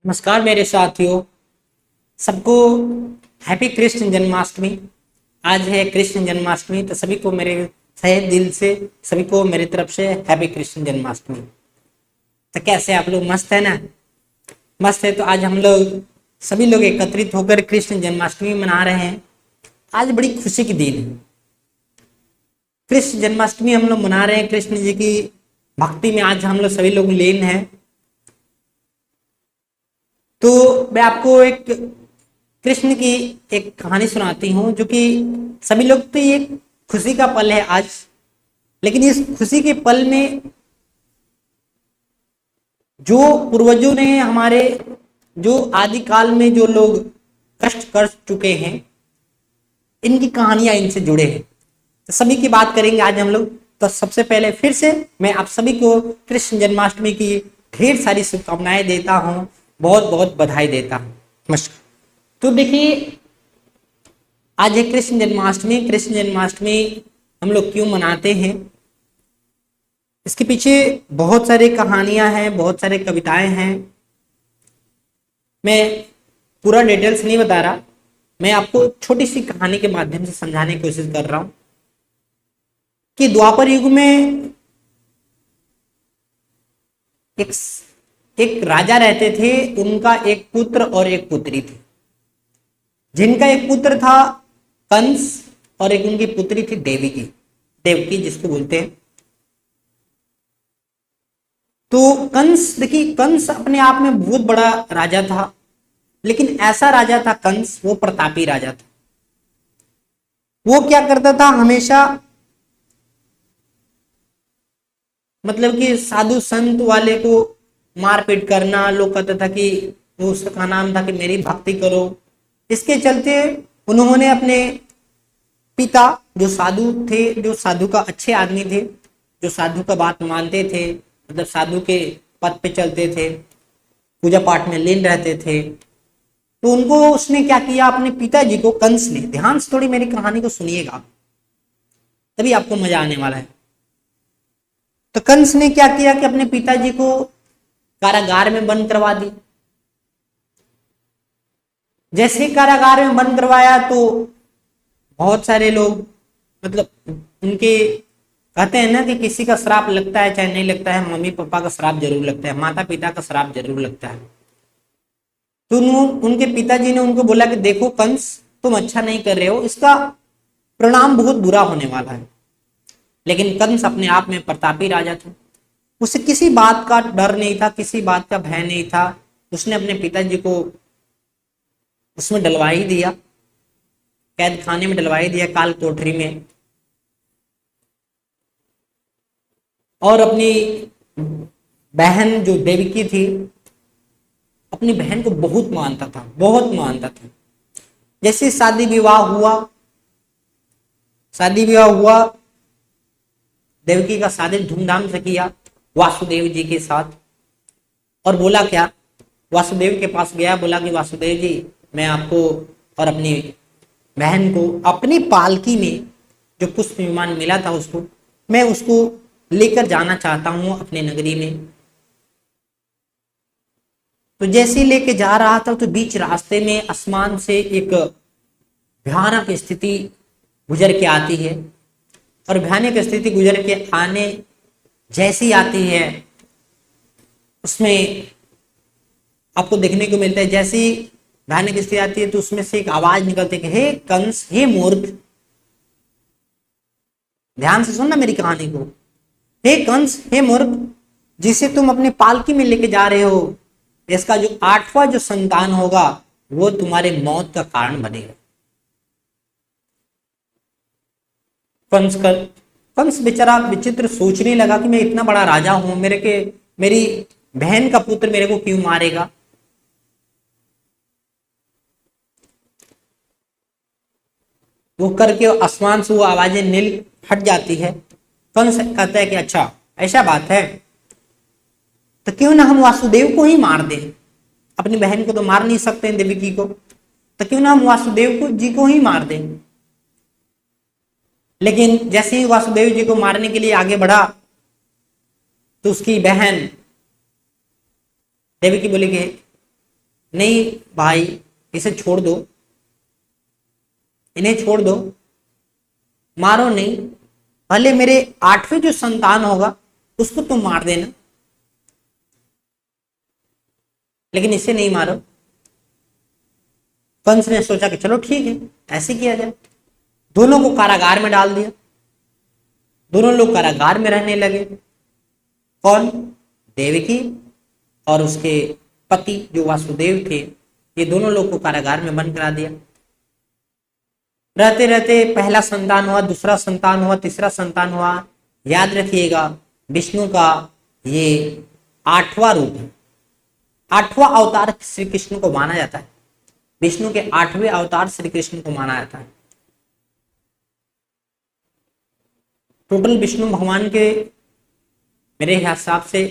नमस्कार मेरे साथियों, सबको हैप्पी कृष्ण जन्माष्टमी। आज है कृष्ण जन्माष्टमी, तो सभी को मेरे तहे दिल से सभी को मेरी तरफ से हैप्पी कृष्ण जन्माष्टमी। तो कैसे आप लोग मस्त है ना? मस्त है। तो आज हम लोग सभी लोग एकत्रित होकर कृष्ण जन्माष्टमी मना रहे हैं। आज बड़ी खुशी की दिन है। कृष्ण जन्माष्टमी हम लोग मना रहे हैं, कृष्ण जी की भक्ति में आज हम लोग सभी लोग लीन हैं। तो मैं आपको एक कृष्ण की एक कहानी सुनाती हूँ, जो कि सभी लोग तो ये खुशी का पल है आज, लेकिन इस खुशी के पल में जो पूर्वजों ने हमारे जो आदिकाल में जो लोग कष्ट कर चुके हैं, इनकी कहानियां इनसे जुड़े हैं। तो सभी की बात करेंगे आज हम लोग। तो सबसे पहले फिर से मैं आप सभी को कृष्ण जन्माष्टमी की ढेर सारी शुभकामनाएं देता हूँ, बहुत बहुत बधाई देता हूँ। नमस्कार। तो देखिए, आज है कृष्ण जन्माष्टमी। कृष्ण जन्माष्टमी हम लोग क्यों मनाते हैं, इसके पीछे बहुत सारी कहानियां हैं, बहुत सारे कविताएं हैं। मैं पूरा डिटेल्स नहीं बता रहा, मैं आपको छोटी सी कहानी के माध्यम से समझाने की कोशिश कर रहा हूं कि द्वापर युग में एक एक राजा रहते थे। उनका एक पुत्र और एक पुत्री थी। जिनका एक पुत्र था कंस और एक उनकी पुत्री थी देवकी, देवकी जिसको बोलते हैं। तो कंस, देखिए, कंस अपने आप में बहुत बड़ा राजा था, लेकिन ऐसा राजा था कंस, वो प्रतापी राजा था। वो क्या करता था, हमेशा मतलब कि साधु संत वाले को मारपीट करना। लोग कहते था कि वो, उसका नाम था कि मेरी भक्ति करो। इसके चलते उन्होंने अपने पिता, जो साधु थे, जो साधु का अच्छे आदमी थे, जो साधु का बात मानते थे, मतलब साधु के पद पे चलते थे, पूजा पाठ में लीन रहते थे, तो उनको उसने क्या किया, अपने पिताजी को, कंस ने, ध्यान से थोड़ी मेरी कहानी को सुनिएगा, तभी आपको मजा आने वाला है। तो कंस ने क्या किया कि अपने पिताजी को कारागार में बंद करवा दी। जैसे ही कारागार में बंद करवाया तो बहुत सारे लोग, मतलब उनके, कहते हैं ना कि किसी का श्राप लगता है चाहे नहीं लगता है, मम्मी पापा का श्राप जरूर लगता है, माता पिता का श्राप जरूर लगता है। तो उनके पिताजी ने उनको बोला कि देखो कंस, तुम अच्छा नहीं कर रहे हो, इसका परिणाम बहुत बुरा होने वाला है। लेकिन कंस अपने आप में प्रतापी राजा था। उसे किसी बात का डर नहीं था, किसी बात का भय नहीं था। उसने अपने पिताजी को उसमें डलवा ही दिया, कैद खाने में डलवा ही दिया, काल कोठरी में। और अपनी बहन जो देवकी थी, अपनी बहन को बहुत मानता था, बहुत मानता था। जैसे शादी विवाह हुआ, शादी विवाह हुआ, देवकी का शादी धूमधाम से किया वासुदेव जी के साथ। और बोला क्या, वासुदेव के पास गया, बोला कि वासुदेव जी, मैं आपको और अपनी बहन को अपनी पालकी में, जो पुष्प विमान मिला था उसको, मैं उसको लेकर जाना चाहता हूं अपने नगरी में। तो जैसे ही लेके जा रहा था, तो बीच रास्ते में आसमान से एक भयानक स्थिति गुजर के आती है। और भयानक स्थिति गुजर के आने जैसी आती है, उसमें आपको देखने को मिलता है, जैसी भयानक स्थिति आती है तो उसमें से एक आवाज निकलती है कि हे कंस, हे मूर्ख, ध्यान से सुनना मेरी कहानी को। हे कंस, हे मूर्ख, जिसे तुम अपने पालकी में लेके जा रहे हो, इसका जो 8वां जो संतान होगा, वो तुम्हारे मौत का कारण बनेगा। कंस बेचारा विचित्र सोचने लगा कि मैं इतना बड़ा राजा हूं, मेरी बहन का पुत्र मेरे को क्यों मारेगा। वो करके आसमान से वो आवाजें नील हट जाती है। कंस कहता है कि अच्छा ऐसा बात है, तो क्यों ना हम वासुदेव को ही मार दें। अपनी बहन को तो मार नहीं सकते देवकी को, तो क्यों ना हम वासुदेव को जी को ही मार दें। लेकिन जैसे ही वासुदेव जी को मारने के लिए आगे बढ़ा, तो उसकी बहन देवकी बोली कि नहीं भाई, इसे छोड़ दो, इन्हें छोड़ दो, मारो नहीं, भले मेरे 8वें जो संतान होगा उसको तुम मार देना, लेकिन इसे नहीं मारो। कंस ने सोचा कि चलो ठीक है, ऐसे किया जाए। दोनों को कारागार में डाल दिया। दोनों लोग कारागार में रहने लगे। कौन? देवकी और उसके पति जो वासुदेव थे, ये दोनों लोग को कारागार में बंद करा दिया। रहते रहते पहला संतान हुआ, दूसरा संतान हुआ, तीसरा संतान हुआ। याद रखिएगा, विष्णु का ये 8वां रूप है, 8वां अवतार श्री कृष्ण को माना जाता है। विष्णु के 8वें अवतार श्री कृष्ण को माना जाता है। टोटल विष्णु भगवान के मेरे हिसाब से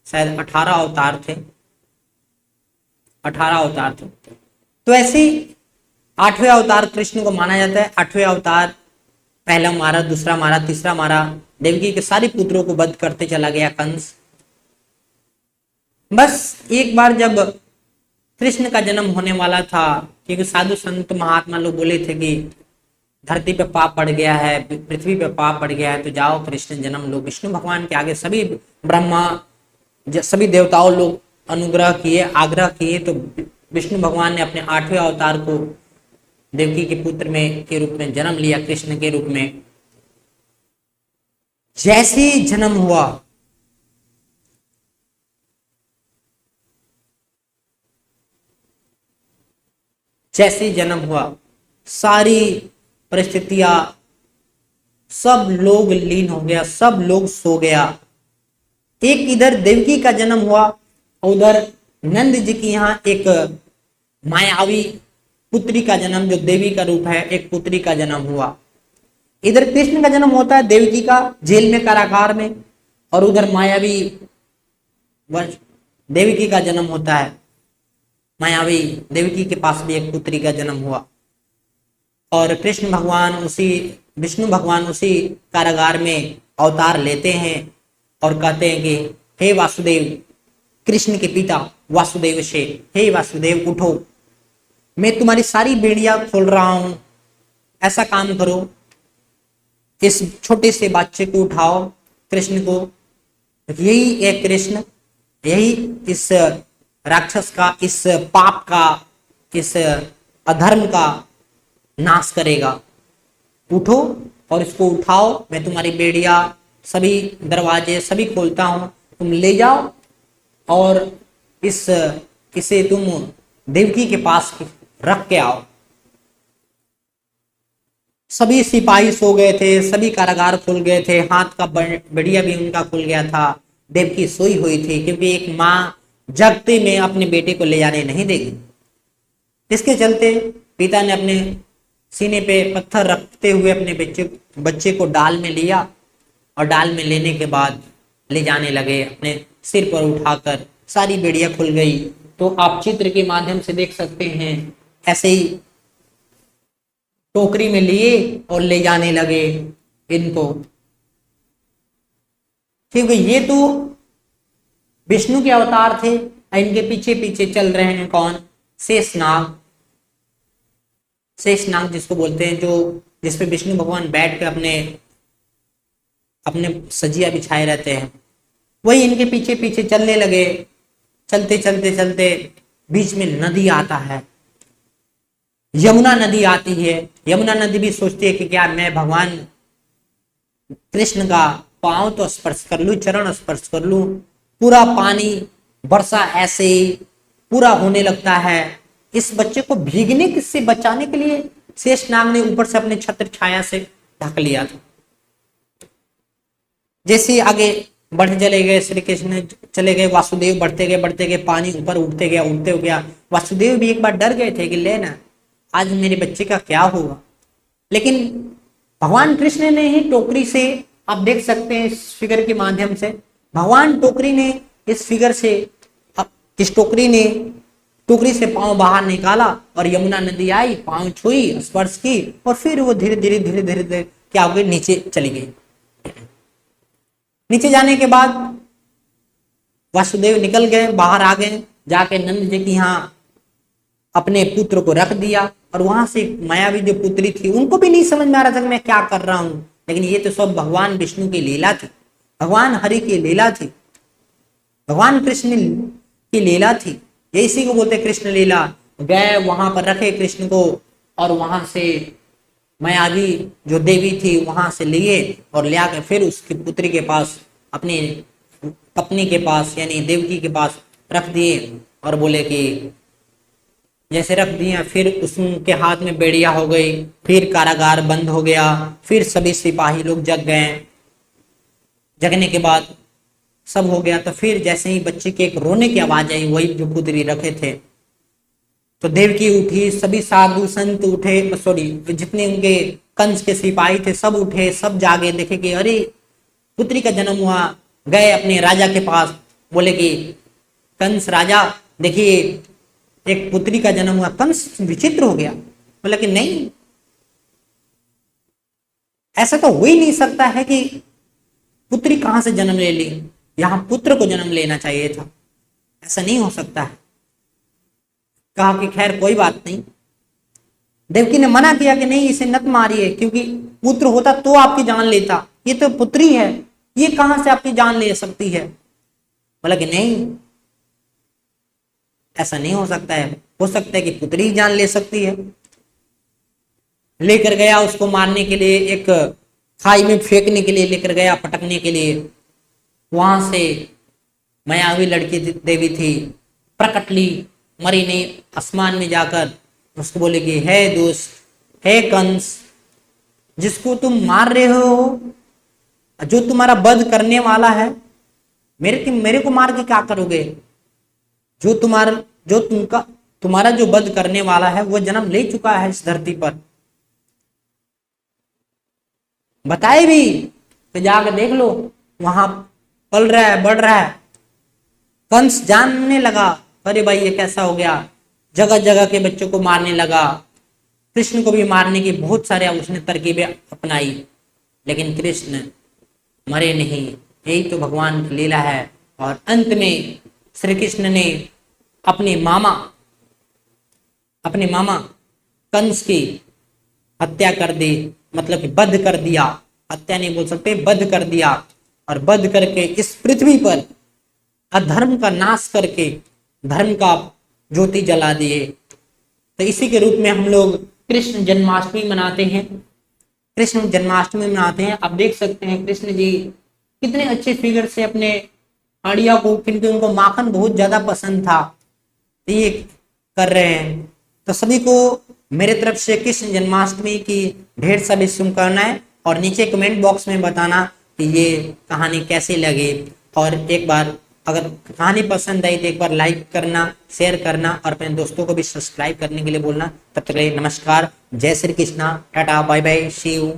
शायद 18 अवतार थे, 18 अवतार थे। तो ऐसे 8वें अवतार कृष्ण को माना जाता है। 8वें अवतार, पहला मारा, दूसरा मारा, तीसरा मारा, देवकी के सारे पुत्रों को वध करते चला गया कंस। बस एक बार जब कृष्ण का जन्म होने वाला था, क्योंकि साधु संत महात्मा लोग बोले थे कि धरती पे पाप बढ़ गया है, पृथ्वी पे पाप बढ़ गया है, तो जाओ कृष्ण जन्म लो। विष्णु भगवान के आगे सभी ब्रह्मा, सभी देवताओं लोग अनुग्रह किए, आग्रह किए, तो विष्णु भगवान ने अपने 8वें अवतार को देवकी के पुत्र में के रूप में जन्म लिया, कृष्ण के रूप में। जैसे जन्म हुआ, जैसे जन्म हुआ, सारी परिस्थितियां, सब लोग लीन हो गया, सब लोग सो गया। एक इधर देवकी का जन्म हुआ, उधर नंद जी की यहाँ एक मायावी पुत्री का जन्म, जो देवी का रूप है, एक पुत्री का जन्म हुआ। इधर कृष्ण का जन्म होता है देवकी का जेल में, कारागार में, और उधर मायावी देवकी का जन्म होता है। मायावी देवकी के पास भी एक पुत्री का जन्म हुआ, और कृष्ण भगवान विष्णु भगवान उसी कारागार में अवतार लेते हैं और कहते हैं कि हे वासुदेव, कृष्ण के पिता वासुदेव से, हे वासुदेव उठो, मैं तुम्हारी सारी बेड़ियां खोल रहा हूं, ऐसा काम करो, इस छोटे से बच्चे को उठाओ, कृष्ण को। यही है कृष्ण, यही इस राक्षस का, इस पाप का, इस अधर्म का नाश करेगा। उठो और इसको उठाओ, मैं तुम्हारी बेड़िया, सभी दरवाजे सभी खोलता हूं, तुम ले जाओ और इसे तुम देवकी के पास रख के आओ। सभी सिपाही सो गए थे, सभी कारागार खुल गए थे, हाथ का बेड़िया भी उनका खुल गया था। देवकी सोई हुई थी, क्योंकि एक माँ जगते में अपने बेटे को ले जाने नहीं देगी। इसके चलते पिता ने अपने सीने पे पत्थर रखते हुए अपने बच्चे को डाल में लिया, और डाल में लेने के बाद ले जाने लगे, अपने सिर पर उठाकर। सारी बेड़ियां खुल गई। तो आप चित्र के माध्यम से देख सकते हैं, ऐसे ही टोकरी में लिए और ले जाने लगे इनको, क्योंकि ये तो विष्णु के अवतार थे। इनके पीछे पीछे चल रहे हैं कौन? शेषनाग। शेषनाग जिसको बोलते हैं, जो जिसपे विष्णु भगवान बैठ कर अपने सजिया बिछाए रहते हैं, वही इनके पीछे पीछे चलने लगे। चलते चलते चलते बीच में नदी आता है, यमुना नदी आती है। यमुना नदी भी सोचती है कि क्या मैं भगवान कृष्ण का पांव तो स्पर्श कर लूं, चरण स्पर्श कर लूं। पूरा पानी, वर्षा ऐसे ही पूरा होने लगता है। इस बच्चे को भीगने से बचाने के लिए शेषनाग ने ऊपर से अपने छत्र छाया से ढक लिया था। जैसे आगे बढ़ चले गए श्री कृष्ण, चले गए वासुदेव, बढ़ते गए, पानी ऊपर उठते गया। वासुदेव भी एक बार डर गए थे कि लेना आज मेरे बच्चे का क्या होगा। लेकिन भगवान कृष्ण ने ही टोकरी से, आप देख सकते हैं इस फिगर के माध्यम से, भगवान टोकरी ने इस फिगर से, इस टोकरी से पांव बाहर निकाला और यमुना नदी आई, पांव छुई, स्पर्श की, और फिर वो धीरे धीरे क्या हो गई, नीचे चली गई। नीचे जाने के बाद वासुदेव निकल गए, बाहर आ गए, जाके नंद जी की यहाँ अपने पुत्र को रख दिया। और वहां से मायावी जो पुत्री थी उनको भी नहीं समझ में आ रहा था कि मैं क्या कर रहा हूं, लेकिन ये तो सब भगवान विष्णु की लीला थी, भगवान हरि की लीला थी, भगवान कृष्ण की लीला थी। ये इसी को बोलते कृष्ण लीला। गए वहां पर रखे कृष्ण को, और वहां से मायावी जो देवी थी वहां से लिए और ले आकर फिर उसकी पुत्री के पास, अपनी पत्नी के पास यानी देवकी के पास रख दिए। और बोले कि जैसे रख दिया, फिर उसके हाथ में बेड़िया हो गई, फिर कारागार बंद हो गया, फिर सभी सिपाही लोग जग गए। जगने के बाद सब हो गया, तो फिर जैसे ही बच्चे के एक रोने की आवाज आई, वही जो पुत्री रखे थे, तो देवकी उठी, सभी साधु संत उठे, सॉरी जितने उनके कंस के सिपाही थे सब उठे, सब जागे, देखे कि अरे पुत्री का जन्म हुआ। गए अपने राजा के पास, बोले कि कंस राजा देखिए एक पुत्री का जन्म हुआ। कंस विचित्र हो गया, बोला कि नहीं, ऐसा तो हो ही नहीं सकता है कि पुत्री कहां से जन्म ले ली, यहां पुत्र को जन्म लेना चाहिए था, ऐसा नहीं हो सकता है। कहा कि खैर कोई बात नहीं। देवकी ने मना किया कि नहीं इसे नत मारिए, क्योंकि पुत्र होता तो आपकी जान लेता, ये तो पुत्री है, ये कहां से आपकी जान ले सकती है। बोला कि नहीं, ऐसा नहीं हो सकता है, हो सकता है कि पुत्री ही जान ले सकती है। लेकर गया उसको मारने के लिए, एक खाई में फेंकने के लिए लेकर गया, पटकने के लिए। वहां से मायावी लड़की देवी थी, प्रकट ली, मरी ने आसमान में जाकर उसको बोले कि हे दोस्त, हे कंस, जिसको तुम मार रहे हो, जो तुम्हारा वध करने वाला है, मेरे को मार के क्या करोगे? जो तुम्हारा जो वध करने वाला है वो जन्म ले चुका है इस धरती पर, बताए भी तो जाकर देख लो, वहां पल रहा है, बढ़ रहा है। कंस जानने लगा, अरे भाई ये कैसा हो गया, जगह जगह के बच्चों को मारने लगा। कृष्ण को भी मारने की बहुत सारे उसने तरकीबें अपनाई, लेकिन कृष्ण मरे नहीं। यही तो भगवान की लीला है। और अंत में श्री कृष्ण ने अपने मामा कंस की हत्या कर दी, मतलब कि वध कर दिया, हत्या नहीं बोल सकते, वध कर दिया। और वध करके इस पृथ्वी पर अधर्म का नाश करके धर्म का ज्योति जला दिए। तो इसी के रूप में हम लोग कृष्ण जन्माष्टमी मनाते हैं, कृष्ण जन्माष्टमी मनाते हैं। आप देख सकते हैं कृष्ण जी कितने अच्छे फिगर से अपने आड़िया को, क्योंकि उनको माखन बहुत ज्यादा पसंद था, ये कर रहे हैं। तो सभी को मेरे तरफ से कृष्ण जन्माष्टमी की ढेर सारी शुभकामनाएं, और नीचे कमेंट बॉक्स में बताना कि ये कहानी कैसी लगी। और एक बार अगर कहानी पसंद आई तो एक बार लाइक करना, शेयर करना, और अपने दोस्तों को भी सब्सक्राइब करने के लिए बोलना। तब तक के लिए नमस्कार, जय Shri Krishna, tata, bye bye, see you.